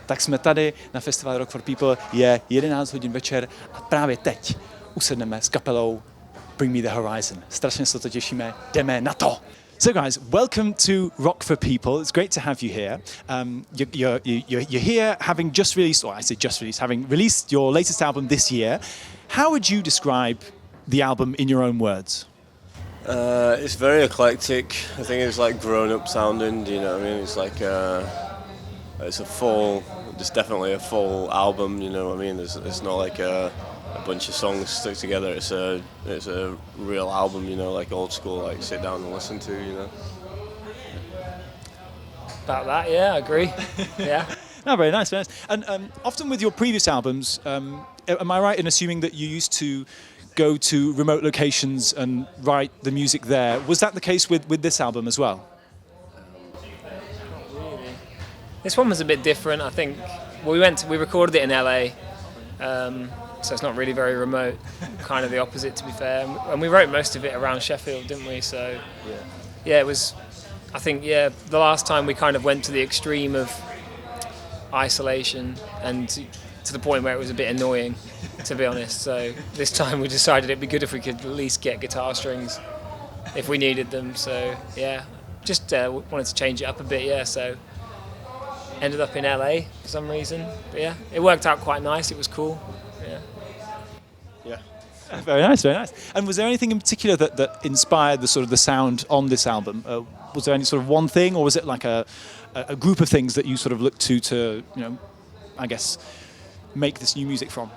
Tak jsme tady na festivalu Rock for People, je 11 hodin večer a právě teď usedneme s kapelou Bring Me the Horizon. Strašně se to těšíme, jdeme na to! So guys, welcome to Rock for People. It's great to have you here. You're here having just released, or I say just released, having released your latest album this year. How would you describe the album in your own words? It's very eclectic. I think it's like grown-up sounding. Do you know what I mean? It's like it's definitely a full album. You know what I mean? It's not like a bunch of songs stuck together. It's a real album. You know, like old school, like sit down and listen to. You know. About that, yeah, I agree. Yeah. No, very nice, very nice. And often with your previous albums, am I right in assuming that you used to go to remote locations and write the music there? Was that the case with this album as well? Not really. This one was a bit different. I think we recorded it in LA, so it's not really very remote. Kind of the opposite, to be fair. And we wrote most of it around Sheffield, didn't we? So yeah, it was. I think the last time we kind of went to the extreme of isolation and to the point where it was a bit annoying, to be honest. So this time we decided it'd be good if we could at least get guitar strings if we needed them. So yeah, just wanted to change it up a bit. Yeah, so ended up in LA for some reason. But yeah, it worked out quite nice. It was cool. Yeah. Very nice, very nice. And was there anything in particular that inspired the sound on this album? Was there any sort of one thing, or was it like a group of things that you sort of looked to you know, I guess, make this new music from?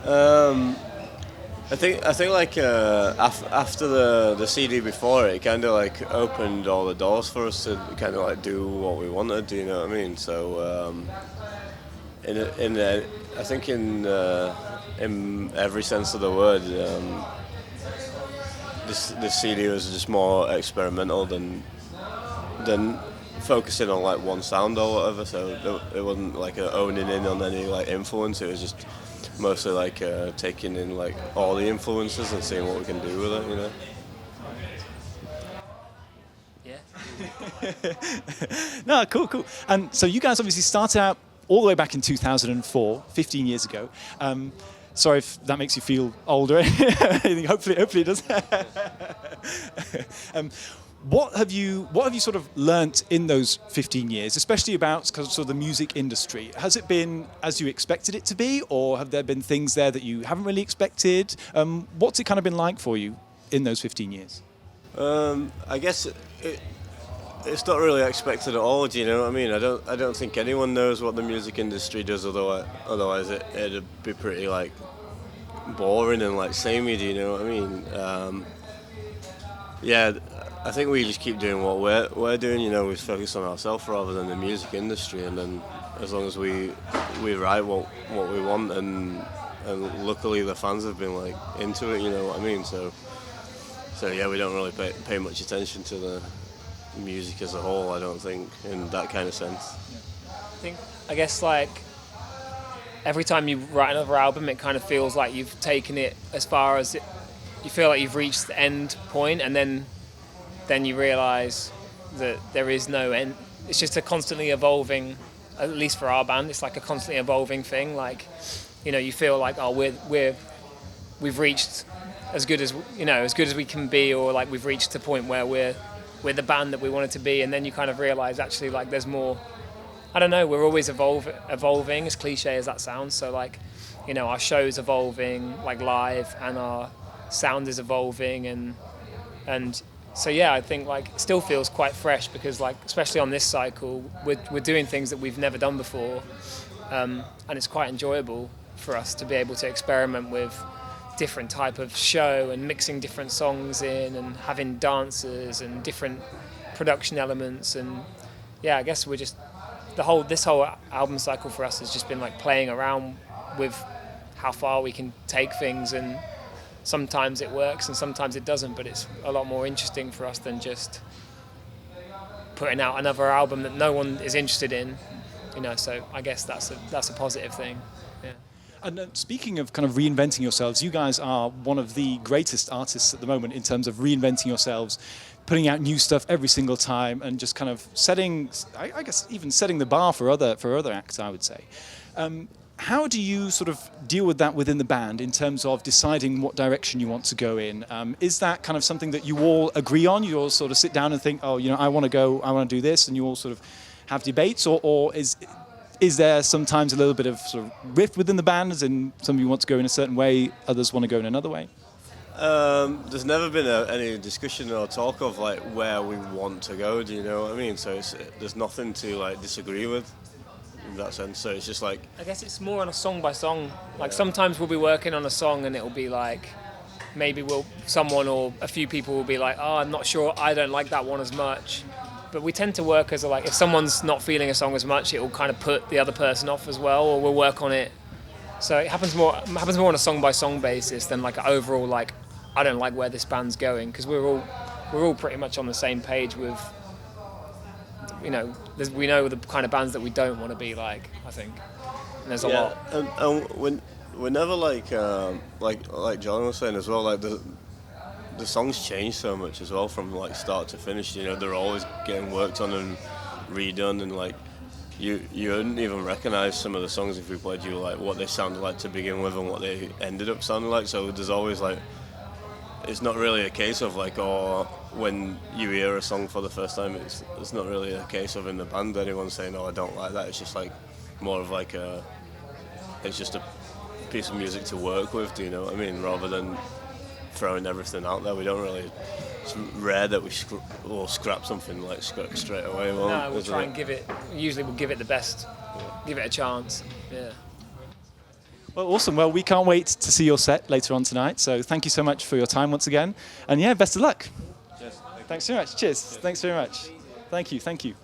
I think like after the CD before it kind of like opened all the doors for us to kind of like do what we wanted. Do you know what I mean? So I think in every sense of the word, this CD was just more experimental than focusing on like one sound or whatever. So it wasn't like owning in on any like influence. It was just mostly like taking in like all the influences and seeing what we can do with it, you know. Yeah. No, cool. And so you guys obviously started out all the way back in 2004, 15 years ago. Sorry if that makes you feel older. Hopefully it does. What have you sort of learnt in those 15 years, especially about sort of the music industry? Has it been as you expected it to be, or have there been things there that you haven't really expected? What's it kind of been like for you in those 15 years? I guess it's not really expected at all. Do you know what I mean? I don't think anyone knows what the music industry does. Otherwise, it'd be pretty like boring and like samey. Do you know what I mean? Yeah, I think we just keep doing what we're doing. You know, we focus on ourselves rather than the music industry. And then as long as we write what we want, and luckily the fans have been like into it. You know what I mean? So yeah, we don't really pay much attention to the music as a whole, I don't think, in that kind of sense. I guess like every time you write another album, it kind of feels like you've taken it as far as you feel like you've reached the end point, and then you realise that there is no end. It's just a constantly evolving, at least for our band, it's like a constantly evolving thing. Like, you know, you feel like, oh, we've reached as good as we can be, or like we've reached a point where we're the band that we wanted to be, and then you kind of realise actually like there's more. I don't know, we're always evolving, as cliche as that sounds. So like, you know, our show's evolving like live, and our sound is evolving, and so yeah, I think like it still feels quite fresh, because like especially on this cycle we're doing things that we've never done before, and it's quite enjoyable for us to be able to experiment with different type of show and mixing different songs in and having dancers and different production elements. And yeah, I guess we're just this whole album cycle for us has just been like playing around with how far we can take things, and sometimes it works and sometimes it doesn't, but it's a lot more interesting for us than just putting out another album that no one is interested in, you know. So I guess that's a positive thing. Yeah. And speaking of kind of reinventing yourselves, you guys are one of the greatest artists at the moment in terms of reinventing yourselves, putting out new stuff every single time, and just kind of setting, I guess, even setting the bar for other acts, I would say. How do you sort of deal with that within the band in terms of deciding what direction you want to go in? Is that kind of something that you all agree on? You all sort of sit down and think, oh, I want to do this, and you all sort of have debates, or is there sometimes a little bit of sort of rift within the band, as in some of you want to go in a certain way, others want to go in another way? There's never been any discussion or talk of like where we want to go. Do you know what I mean? So there's nothing to like disagree with in that sense. So it's just like, I guess it's more on a song by song. Like sometimes we'll be working on a song and it'll be like, maybe someone or a few people will be like, oh, I'm not sure, I don't like that one as much. But we tend to work as like, if someone's not feeling a song as much, it will kind of put the other person off as well, or we'll work on it. So it happens more on a song by song basis than like an overall like, I don't like where this band's going, because we're all pretty much on the same page with, we know the kind of bands that we don't want to be like, I think. And there's a lot. And we're never like John was saying as well, like the songs change so much as well from like start to finish. They're always getting worked on and redone, and like you wouldn't even recognise some of the songs if we played you like what they sounded like to begin with and what they ended up sounding like. So there's always like, it's not really a case of like, or when you hear a song for the first time, it's not really a case of in the band anyone saying, oh, I don't like that. It's just like more of like it's just a piece of music to work with, do you know what I mean? Rather than throwing everything out there. We don't really, it's rare that we'll scrap something like straight away. No, we'll try and usually we'll give it the best, give it a chance. Yeah. Well, awesome. Well, we can't wait to see your set later on tonight. So thank you so much for your time once again. And yeah, best of luck. Yes, Thanks very much. Cheers. Thanks very much. Thank you.